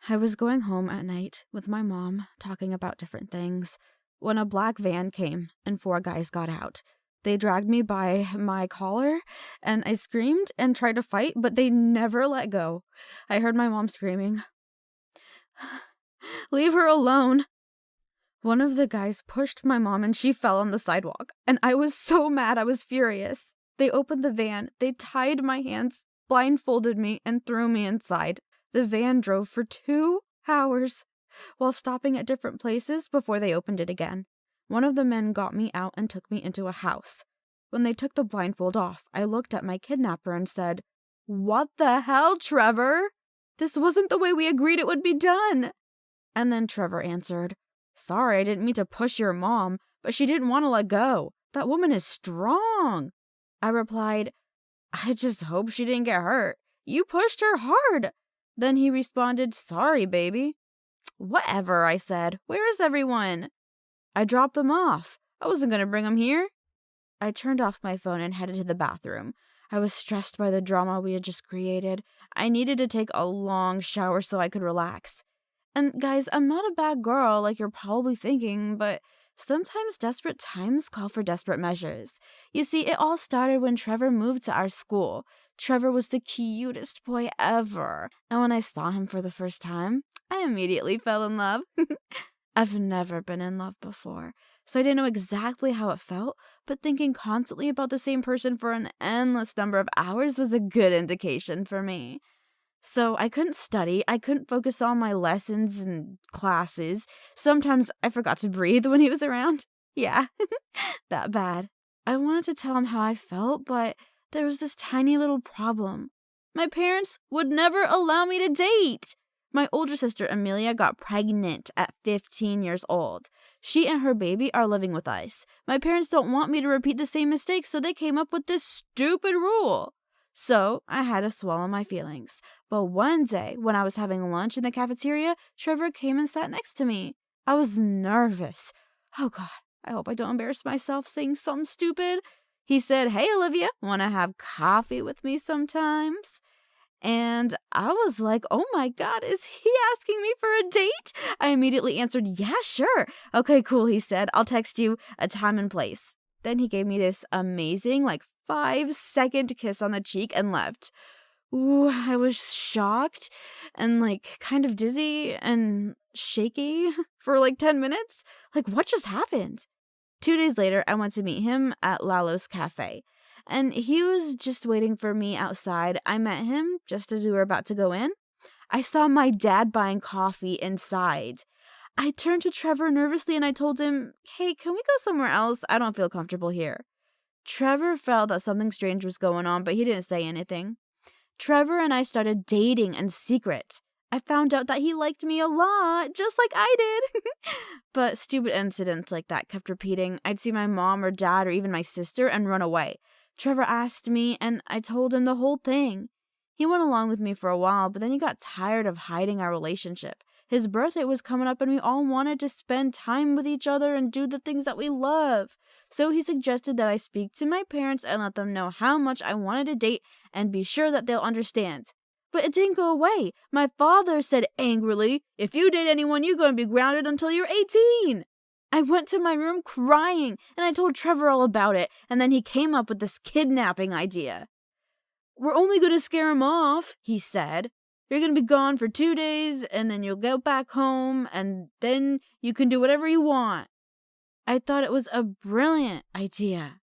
I was going home at night with my mom, talking about different things, when a black van came and four guys got out. They dragged me by my collar, and I screamed and tried to fight, but they never let go. I heard my mom screaming, "Leave her alone." One of the guys pushed my mom and she fell on the sidewalk, and I was so mad, I was furious. They opened the van, they tied my hands, blindfolded me, and threw me inside. The van drove for 2 hours while stopping at different places before they opened it again. One of the men got me out and took me into a house. When they took the blindfold off, I looked at my kidnapper and said, "What the hell, Trevor? This wasn't the way we agreed it would be done." And then Trevor answered, "Sorry, I didn't mean to push your mom, but she didn't want to let go. That woman is strong." I replied, "I just hope she didn't get hurt. You pushed her hard." Then he responded, "Sorry, baby." "Whatever," I said. "Where is everyone?" "I dropped them off. I wasn't going to bring them here." I turned off my phone and headed to the bathroom. I was stressed by the drama we had just created. I needed to take a long shower so I could relax. And guys, I'm not a bad girl like you're probably thinking, but sometimes desperate times call for desperate measures. You see, it all started when Trevor moved to our school. Trevor was the cutest boy ever. And when I saw him for the first time, I immediately fell in love. I've never been in love before, so I didn't know exactly how it felt, but thinking constantly about the same person for an endless number of hours was a good indication for me. So I couldn't study, I couldn't focus on my lessons and classes. Sometimes I forgot to breathe when he was around. Yeah, that bad. I wanted to tell him how I felt, but there was this tiny little problem. My parents would never allow me to date. My older sister Amelia got pregnant at 15 years old. She and her baby are living with us. My parents don't want me to repeat the same mistakes, so they came up with this stupid rule. So I had to swallow my feelings. But one day, when I was having lunch in the cafeteria, Trevor came and sat next to me. I was nervous. Oh God, I hope I don't embarrass myself saying something stupid. He said, "Hey, Olivia, want to have coffee with me sometimes?" And I was like, "Oh my God, is he asking me for a date?" I immediately answered, "Yeah, sure." "Okay, cool," he said. "I'll text you a time and place." Then he gave me this amazing, 5-second kiss on the cheek and left. Ooh, I was shocked and kind of dizzy and shaky for 10 minutes. What just happened? 2 days later, I went to meet him at Lalo's Cafe, and he was just waiting for me outside. I met him just as we were about to go in. I saw my dad buying coffee inside. I turned to Trevor nervously and I told him, "Hey, can we go somewhere else? I don't feel comfortable here." Trevor felt that something strange was going on, but he didn't say anything. Trevor and I started dating in secret. I found out that he liked me a lot, just like I did. But stupid incidents like that kept repeating. I'd see my mom or dad or even my sister and run away. Trevor asked me, and I told him the whole thing. He went along with me for a while, but then he got tired of hiding our relationship. His birthday was coming up, and we all wanted to spend time with each other and do the things that we love. So he suggested that I speak to my parents and let them know how much I wanted to date and be sure that they'll understand. But it didn't go away. My father said angrily, "If you date anyone, you're going to be grounded until you're 18. I went to my room crying, and I told Trevor all about it, and then he came up with this kidnapping idea. "We're only going to scare him off," he said. "You're going to be gone for 2 days, and then you'll go back home, and then you can do whatever you want." I thought it was a brilliant idea.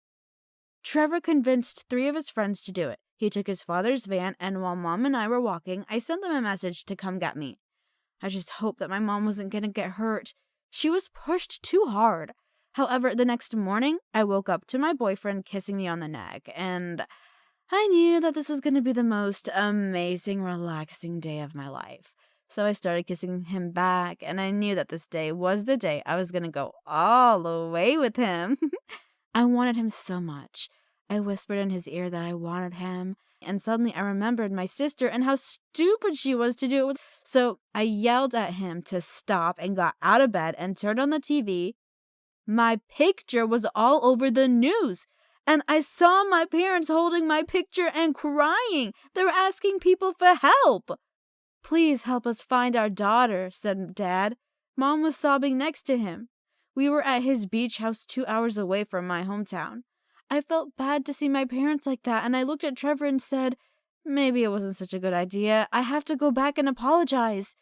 Trevor convinced 3 of his friends to do it. He took his father's van, and while Mom and I were walking, I sent them a message to come get me. I just hoped that my mom wasn't going to get hurt. She was pushed too hard. However, the next morning, I woke up to my boyfriend kissing me on the neck, and I knew that this was going to be the most amazing, relaxing day of my life. So I started kissing him back, and I knew that this day was the day I was going to go all the way with him. I wanted him so much. I whispered in his ear that I wanted him, and suddenly I remembered my sister and how stupid she was to do it. So I yelled at him to stop and got out of bed and turned on the TV. My picture was all over the news, and I saw my parents holding my picture and crying. They were asking people for help. "Please help us find our daughter," said Dad. Mom was sobbing next to him. We were at his beach house 2 hours away from my hometown. I felt bad to see my parents like that, and I looked at Trevor and said, "Maybe it wasn't such a good idea. I have to go back and apologize."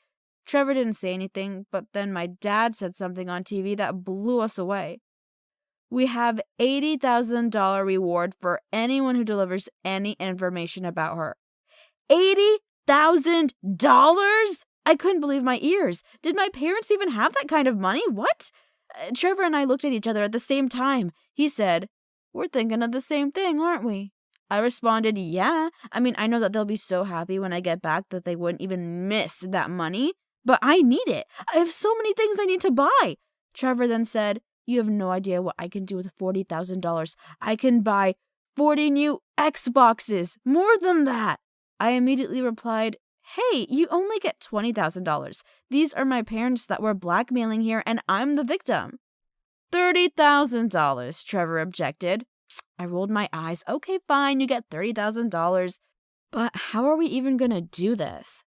Trevor didn't say anything, but then my dad said something on TV that blew us away. "We have $80,000 reward for anyone who delivers any information about her." $80,000? I couldn't believe my ears. Did my parents even have that kind of money? What? Trevor and I looked at each other at the same time. He said, "We're thinking of the same thing, aren't we?" I responded, "Yeah. I mean, I know that they'll be so happy when I get back that they wouldn't even miss that money. But I need it. I have so many things I need to buy." Trevor then said, "You have no idea what I can do with $40,000. I can buy 40 new Xboxes. More than that." I immediately replied, "Hey, you only get $20,000. These are my parents that we're blackmailing here, and I'm the victim." $30,000, Trevor objected. I rolled my eyes. "Okay, fine, you get $30,000. But how are we even going to do this?"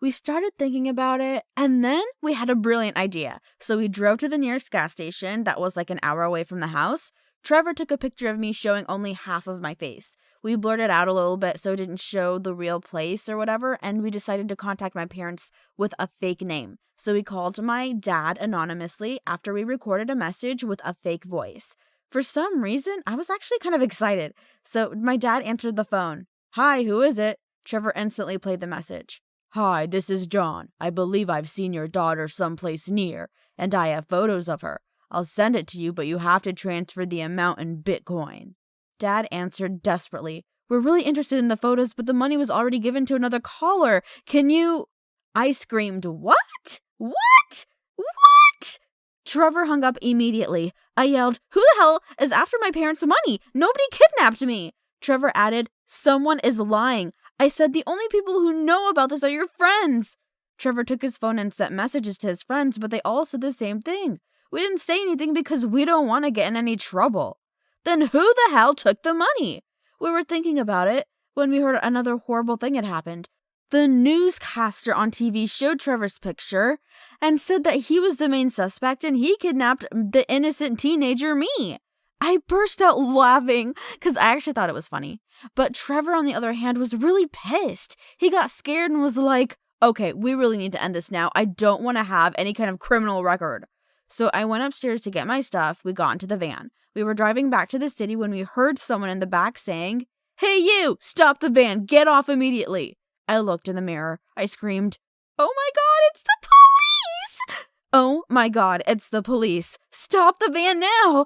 We started thinking about it, and then we had a brilliant idea. So we drove to the nearest gas station that was like an hour away from the house. Trevor took a picture of me showing only half of my face. We blurred it out a little bit so it didn't show the real place or whatever, and we decided to contact my parents with a fake name. So we called my dad anonymously after we recorded a message with a fake voice. For some reason, I was actually kind of excited. So my dad answered the phone. "Hi, who is it?" Trevor instantly played the message. "Hi, this is John. I believe I've seen your daughter someplace near, and I have photos of her. I'll send it to you, but you have to transfer the amount in Bitcoin." Dad answered desperately, "We're really interested in the photos, but the money was already given to another caller. Can you—" I screamed, "What? What? What?" Trevor hung up immediately. I yelled, "Who the hell is after my parents' money? Nobody kidnapped me." Trevor added, "Someone is lying. I said the only people who know about this are your friends." Trevor took his phone and sent messages to his friends, but they all said the same thing. We didn't say anything because we don't want to get in any trouble. Then who the hell took the money? We were thinking about it when we heard another horrible thing had happened. The newscaster on TV showed Trevor's picture and said that he was the main suspect and he kidnapped the innocent teenager me. I burst out laughing because I actually thought it was funny. But Trevor, on the other hand, was really pissed. He got scared and was like, "Okay, we really need to end this now. I don't want to have any kind of criminal record." So I went upstairs to get my stuff. We got into the van. We were driving back to the city when we heard someone in the back saying, "Hey you, stop the van, get off immediately." I looked in the mirror. I screamed, "Oh my God, it's the police!" "Oh my God, it's the police. Stop the van now."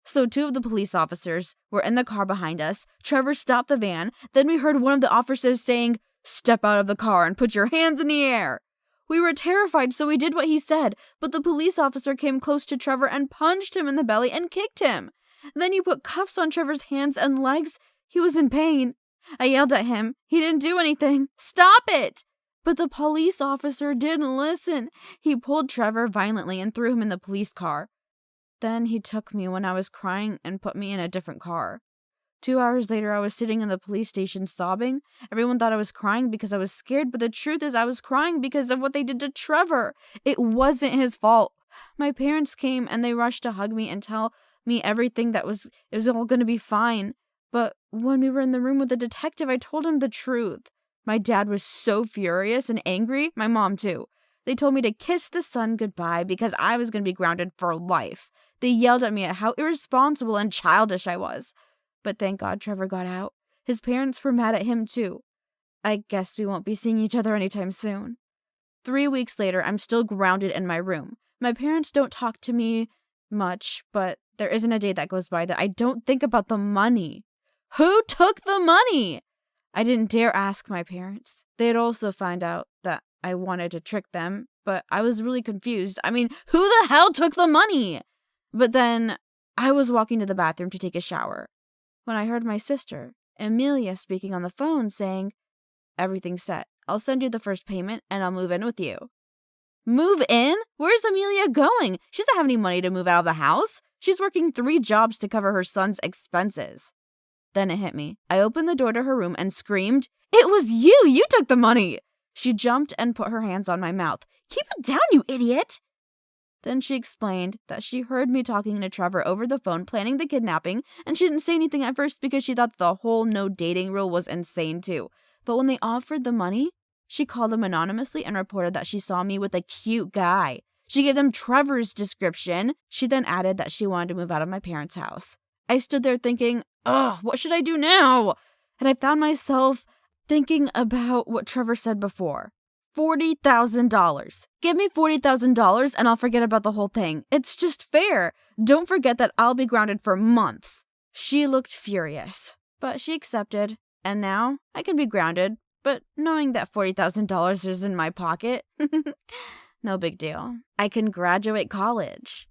So 2 of the police officers were in the car behind us. Trevor stopped the van. Then we heard one of the officers saying, "Step out of the car and put your hands in the air." We were terrified, so we did what he said, but the police officer came close to Trevor and punched him in the belly and kicked him. Then he put cuffs on Trevor's hands and legs. He was in pain. I yelled at him. He didn't do anything. "Stop it!" But the police officer didn't listen. He pulled Trevor violently and threw him in the police car. Then he took me when I was crying and put me in a different car. 2 hours later, I was sitting in the police station sobbing. Everyone thought I was crying because I was scared, but the truth is I was crying because of what they did to Trevor. It wasn't his fault. My parents came and they rushed to hug me and tell me everything it was all going to be fine. But when we were in the room with the detective, I told him the truth. My dad was so furious and angry, my mom too. They told me to kiss the sun goodbye because I was going to be grounded for life. They yelled at me at how irresponsible and childish I was. But thank God Trevor got out. His parents were mad at him too. I guess we won't be seeing each other anytime soon. 3 weeks later, I'm still grounded in my room. My parents don't talk to me much, but there isn't a day that goes by that I don't think about the money. Who took the money? I didn't dare ask my parents. They'd also find out that I wanted to trick them, but I was really confused. I mean, who the hell took the money? But then I was walking to the bathroom to take a shower when I heard my sister, Amelia, speaking on the phone saying, "Everything's set. I'll send you the first payment and I'll move in with you." Move in? Where's Amelia going? She doesn't have any money to move out of the house. She's working 3 jobs to cover her son's expenses. Then it hit me. I opened the door to her room and screamed, "It was you! You took the money!" She jumped and put her hands on my mouth. "Keep it down, you idiot!" Then she explained that she heard me talking to Trevor over the phone planning the kidnapping, and she didn't say anything at first because she thought the whole no dating rule was insane too. But when they offered the money, she called them anonymously and reported that she saw me with a cute guy. She gave them Trevor's description. She then added that she wanted to move out of my parents' house. I stood there thinking, ugh, what should I do now? And I found myself thinking about what Trevor said before. $40,000. Give me $40,000 and I'll forget about the whole thing. It's just fair. Don't forget that I'll be grounded for months. She looked furious, but she accepted. And now I can be grounded, but knowing that $40,000 is in my pocket, no big deal. I can graduate college.